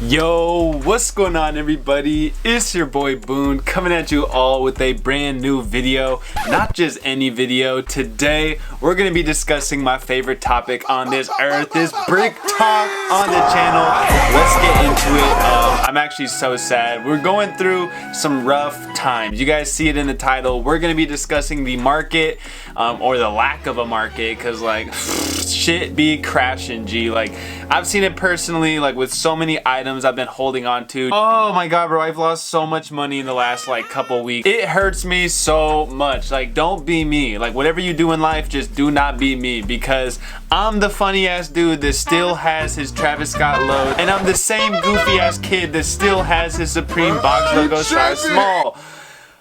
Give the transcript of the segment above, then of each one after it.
Yo, what's going on everybody? It's your boy Boone coming at you all with a brand new video. Not just any video. Today we're going to be discussing my favorite topic on this earth, this brick talk on the channel. Let's get into it. I'm actually so sad. We're going through some rough times. You guys see it in the title. We're going to be discussing the market or the lack of a market, because like shit be crashing, G. Like I've seen it personally, like with so many items I've been holding on to. Oh my god, bro, I've lost so much money in the last like couple weeks. It hurts me so much. Like, don't be me. Like, whatever you do in life, just do not be me, because I'm the funny ass dude that still has his Travis Scott load, and I'm the same goofy ass kid that still has his Supreme box logo size small.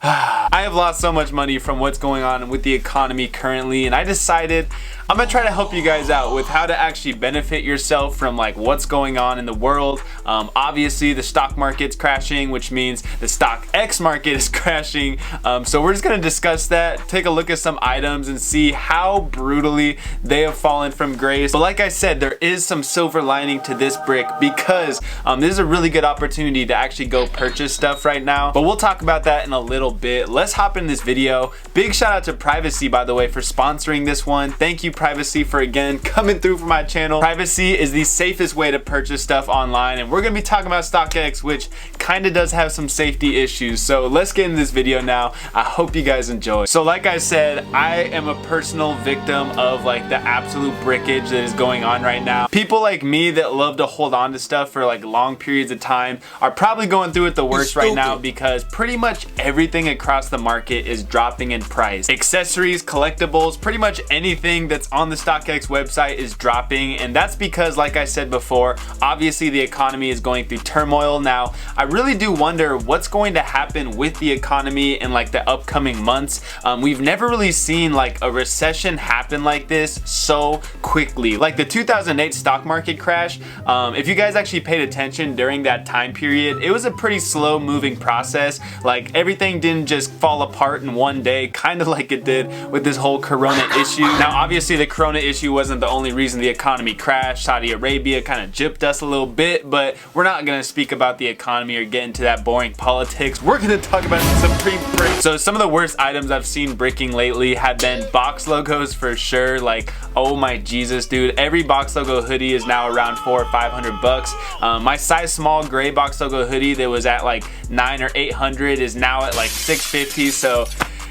I have lost so much money from what's going on with the economy currently, and I decided I'm gonna try to help you guys out with how to actually benefit yourself from like what's going on in the world. Obviously the stock market's crashing, which means the stockx market is crashing. So we're just gonna discuss that, take a look at some items and see how brutally they have fallen from grace. But like I said, there is some silver lining to this brick, because this is a really good opportunity to actually go purchase stuff right now. But we'll talk about that in a little bit. Let's hop in this video. Big shout out to Privacy, by the way, for sponsoring this one. Thank you, Privacy, for again coming through for my channel. Privacy is the safest way to purchase stuff online, and we're gonna be talking about StockX, which kind of does have some safety issues. So let's get into this video now. I hope you guys enjoy. So like I said, I am a personal victim of like the absolute brickage that is going on right now. People like me that love to hold on to stuff for like long periods of time are probably going through it the worst right now, because pretty much everything across the market is dropping in price. Accessories, collectibles, pretty much anything that's on the StockX website is dropping, and that's because, like I said before, obviously the economy is going through turmoil. Now I really do wonder what's going to happen with the economy in like the upcoming months. We've never really seen like a recession happen like this so quickly. Like the 2008 stock market crash, if you guys actually paid attention during that time period, it was a pretty slow moving process. Like everything didn't just fall apart in one day, kind of like it did with this whole corona issue. Now obviously the corona issue wasn't the only reason the economy crashed. Saudi Arabia kind of gypped us a little bit, but we're not going to speak about the economy or get into that boring politics. We're going to talk about some Supreme brick. So some of the worst items I've seen bricking lately have been box logos for sure. Like, oh my Jesus, dude, every box logo hoodie is now around $400 or $500. My size small gray box logo hoodie that was at like $900 or $800 is now at like $650. So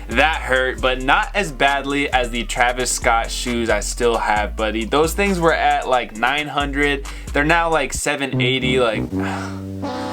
that hurt, but not as badly as the Travis Scott shoes I still have, buddy. Those things were at like $900. They're now like $780. Like,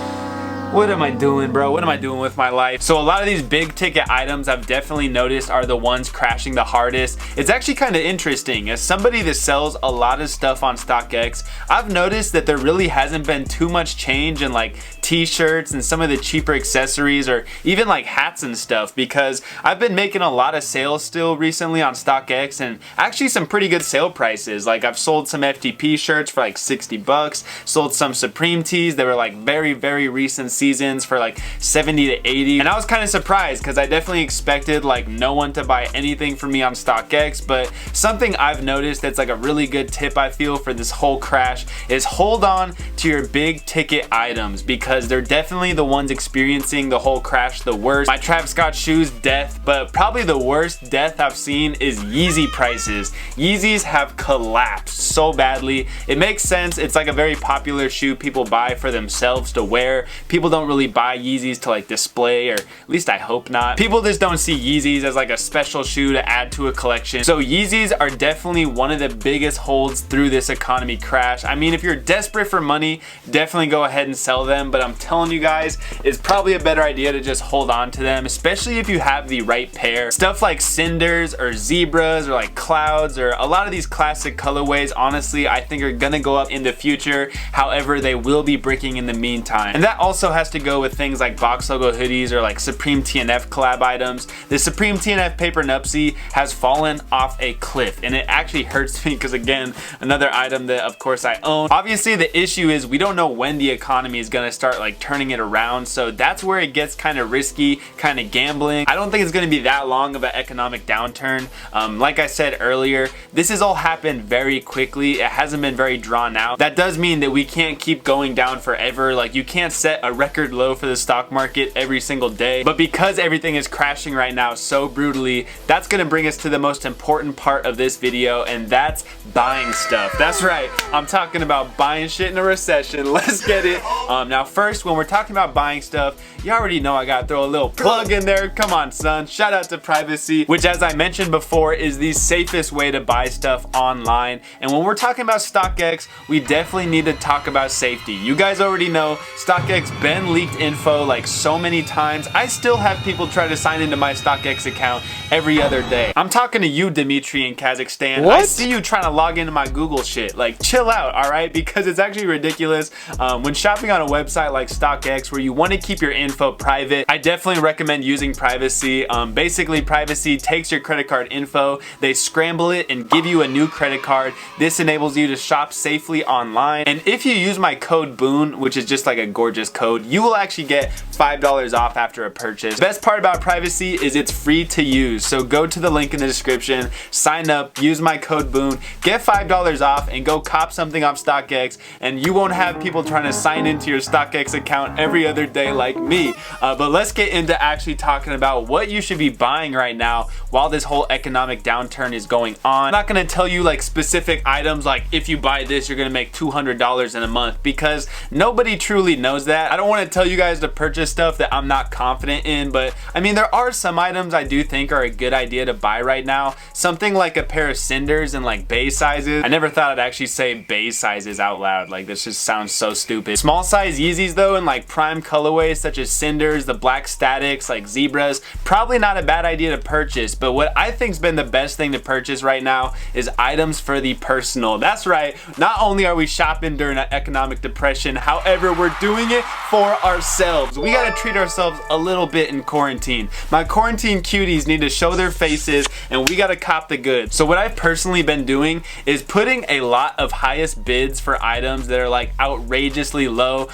what am I doing, bro? What am I doing with my life? So a lot of these big ticket items I've definitely noticed are the ones crashing the hardest. It's actually kind of interesting. As somebody that sells a lot of stuff on StockX, I've noticed that there really hasn't been too much change in like t-shirts and some of the cheaper accessories, or even like hats and stuff, because I've been making a lot of sales still recently on StockX, and actually some pretty good sale prices. Like I've sold some FTP shirts for like $60, sold some Supreme tees that were like very recent seasons for like $70 to $80, and I was kind of surprised because I definitely expected like no one to buy anything from me on StockX. But something I've noticed that's like a really good tip I feel for this whole crash is hold on to your big ticket items, because they're definitely the ones experiencing the whole crash the worst. My Travis Scott shoes, death, but probably the worst death I've seen is Yeezy prices. Yeezys have collapsed so badly. It makes sense. It's like a very popular shoe people buy for themselves to wear. People don't really buy Yeezys to like display, or at least I hope not. People just don't see Yeezys as like a special shoe to add to a collection. So Yeezys are definitely one of the biggest holds through this economy crash. I mean, if you're desperate for money, definitely go ahead and sell them, but I'm telling you guys, it's probably a better idea to just hold on to them, especially if you have the right pair. Stuff like Cinders or Zebras or like Clouds or a lot of these classic colorways, honestly, I think are gonna go up in the future. However, they will be bricking in the meantime. And that also has has to go with things like box logo hoodies or like Supreme TNF collab items. The Supreme TNF paper nupsie has fallen off a cliff, and it actually hurts me because, again, another item that of course I own. Obviously the issue is we don't know when the economy is going to start like turning it around, so that's where it gets kind of risky, kind of gambling. I don't think it's going to be that long of an economic downturn. Like I said earlier, this has all happened very quickly. It hasn't been very drawn out. That does mean that we can't keep going down forever. Like, you can't set a record low for the stock market every single day. But because everything is crashing right now so brutally, that's going to bring us to the most important part of this video, and that's buying stuff. That's right, I'm talking about buying shit in a recession. Let's get it. Now first, when we're talking about buying stuff, you already know I gotta throw a little plug in there. Come on, son. Shout out to Privacy, which, as I mentioned before, is the safest way to buy stuff online. And when we're talking about StockX, we definitely need to talk about safety. You guys already know StockX been leaked info like so many times. I still have people try to sign into my StockX account every other day. I'm talking to you, Dimitri, in Kazakhstan. What? I see you trying to log into my Google shit. Like, chill out, all right? Because it's actually ridiculous. When shopping on a website like StockX, where you want to keep your info private, I definitely recommend using Privacy. Basically, Privacy takes your credit card info, they scramble it and give you a new credit card. This enables you to shop safely online. And if you use my code BOON, which is just like a gorgeous code, you will actually get $5 off after a purchase. The best part about Privacy is it's free to use. So go to the link in the description, sign up, use my code BOON, get $5 off, and go cop something off StockX, and you won't have people trying to sign into your StockX account every other day like me. But let's get into actually talking about what you should be buying right now while this whole economic downturn is going on. I'm not gonna tell you like specific items like if you buy this you're gonna make $200 in a month, because nobody truly knows that. I don't want to tell you guys to purchase stuff that I'm not confident in, but I mean, there are some items I do think are a good idea to buy right now. Something like a pair of cinders in like bay sizes. I never thought I'd actually say bay sizes out loud. Like, this just sounds so stupid. Small size Yeezys though, in like prime colorways such as cinders, the black statics, like zebras, probably not a bad idea to purchase. But what I think's been the best thing to purchase right now is items for the personal. That's right, not only are we shopping during an economic depression, however, we're doing it for ourselves. We gotta treat ourselves a little bit in quarantine. My quarantine cuties need to show their faces, and we gotta cop the goods. So what I've personally been doing is putting a lot of highest bids for items that are like outrageously low.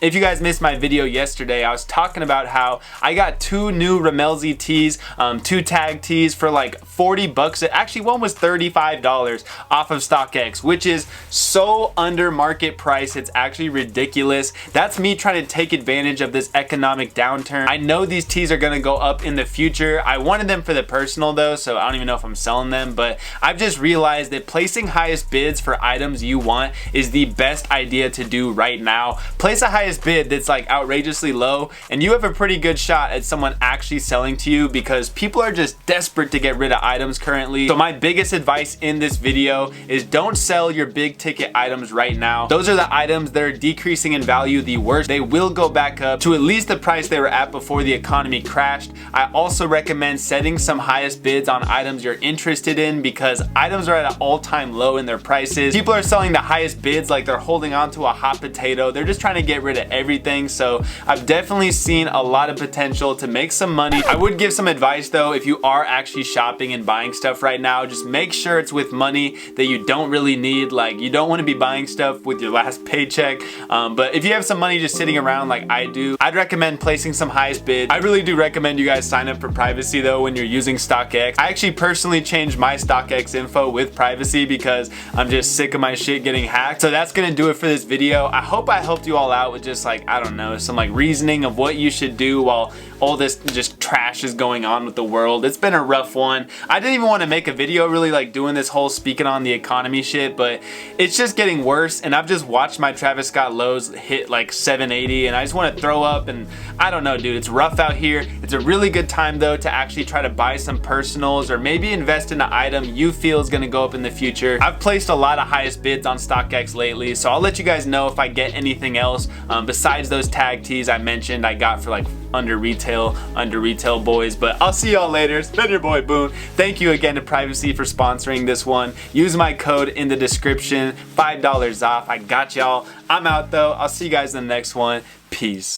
If you guys missed my video yesterday, I was talking about how I got two new Ramelzy tees, two tag tees for like 40 bucks. Actually, one was $35 off of StockX, which is so under market price. It's actually ridiculous. That's me trying to take advantage of this economic downturn. I know these tees are gonna go up in the future. I wanted them for the personal though, so I don't even know if I'm selling them, but I've just realized that placing highest bids for items you want is the best idea to do right now. Place a highest bid that's like outrageously low, and you have a pretty good shot at someone actually selling to you, because people are just desperate to get rid of items currently. So my biggest advice in this video is don't sell your big ticket items right now. Those are the items that are decreasing in value the worst. They will go back up to at least the price they were at before the economy crashed. I also recommend setting some highest bids on items you're interested in, because items are at an all-time low in their prices. People are selling the highest bids like they're holding on to a hot potato. They're just trying to get rid of everything. So I've definitely seen a lot of potential to make some money. I would give some advice though, if you are actually shopping and buying stuff right now, just make sure it's with money that you don't really need. Like, you don't want to be buying stuff with your last paycheck. But if you have some money just sitting around like I do, I'd recommend placing some highest bids. I really do recommend you guys sign up for Privacy though when you're using StockX. I actually personally changed my StockX info with Privacy because I'm just sick of my shit getting hacked. So that's gonna do it for this video. I hope I helped you all out with just like, I don't know, some like reasoning of what you should do while all this just trash is going on with the world. It's been a rough one. I didn't even want to make a video really like doing this whole speaking on the economy shit, but it's just getting worse, and I've just watched my Travis Scott lows hit like 780, and I just want to throw up. And I don't know, dude, it's rough out here. It's a really good time though to actually try to buy some personals or maybe invest in an item you feel is going to go up in the future. I've placed a lot of highest bids on StockX lately, so I'll let you guys know if I get anything else besides those tag tees I mentioned I got for like under retail boys. But I'll see y'all later. It's been your boy Boone. Thank you again to Privacy for sponsoring this one. Use my code in the description, $5 off. I got y'all. I'm out though. I'll see you guys in the next one. Peace.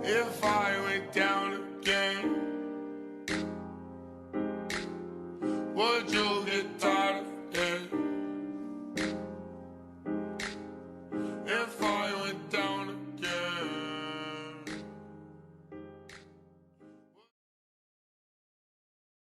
If I went down